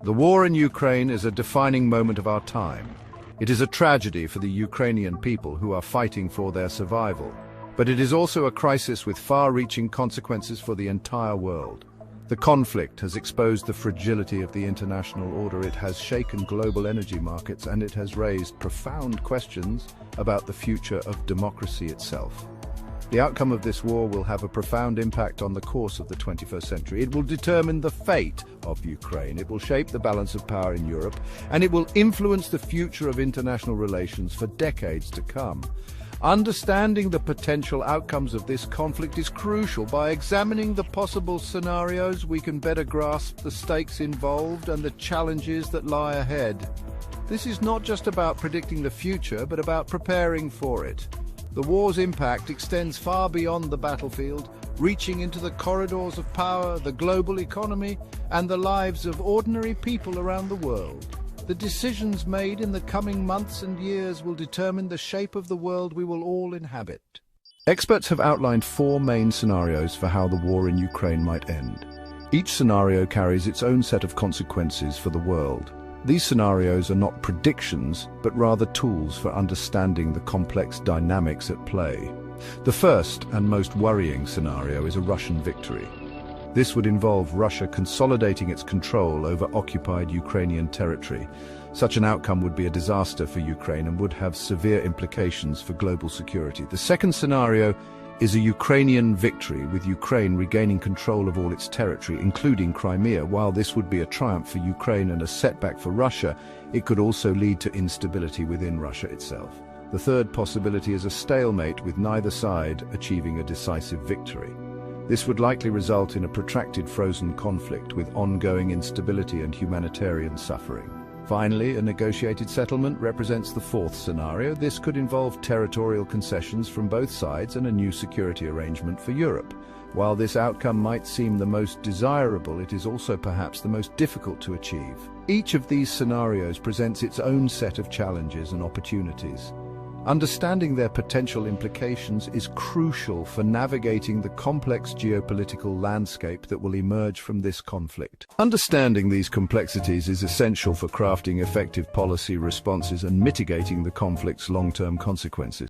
The war in Ukraine is a defining moment of our time. It is a tragedy for the Ukrainian people who are fighting for their survival. But it is also a crisis with far-reaching consequences for the entire world. The conflict has exposed the fragility of the international order, it has shaken global energy markets, and it has raised profound questions about the future of democracy itself. The outcome of this war will have a profound impact on the course of the 21st century. It will determine the fate of Ukraine, it will shape the balance of power in Europe, and it will influence the future of international relations for decades to come. Understanding the potential outcomes of this conflict is crucial. By examining the possible scenarios, we can better grasp the stakes involved and the challenges that lie ahead. This is not just about predicting the future, but about preparing for it. The war's impact extends far beyond the battlefield, reaching into the corridors of power, the global economy, and the lives of ordinary people around the world. The decisions made in the coming months and years will determine the shape of the world we will all inhabit. Experts have outlined 4 main scenarios for how the war in Ukraine might end. Each scenario carries its own set of consequences for the world. These scenarios are not predictions, but rather tools for understanding the complex dynamics at play. The first and most worrying scenario is a Russian victory. This would involve Russia consolidating its control over occupied Ukrainian territory. Such an outcome would be a disaster for Ukraine and would have severe implications for global security. The second scenario is a Ukrainian victory, with Ukraine regaining control of all its territory, including Crimea. While this would be a triumph for Ukraine and a setback for Russia, it could also lead to instability within Russia itself. The third possibility is a stalemate, with neither side achieving a decisive victory. This would likely result in a protracted frozen conflict with ongoing instability and humanitarian suffering. Finally, a negotiated settlement represents the fourth scenario. This could involve territorial concessions from both sides and a new security arrangement for Europe. While this outcome might seem the most desirable, it is also perhaps the most difficult to achieve. Each of these scenarios presents its own set of challenges and opportunities. Understanding their potential implications is crucial for navigating the complex geopolitical landscape that will emerge from this conflict. Understanding these complexities is essential for crafting effective policy responses and mitigating the conflict's long-term consequences.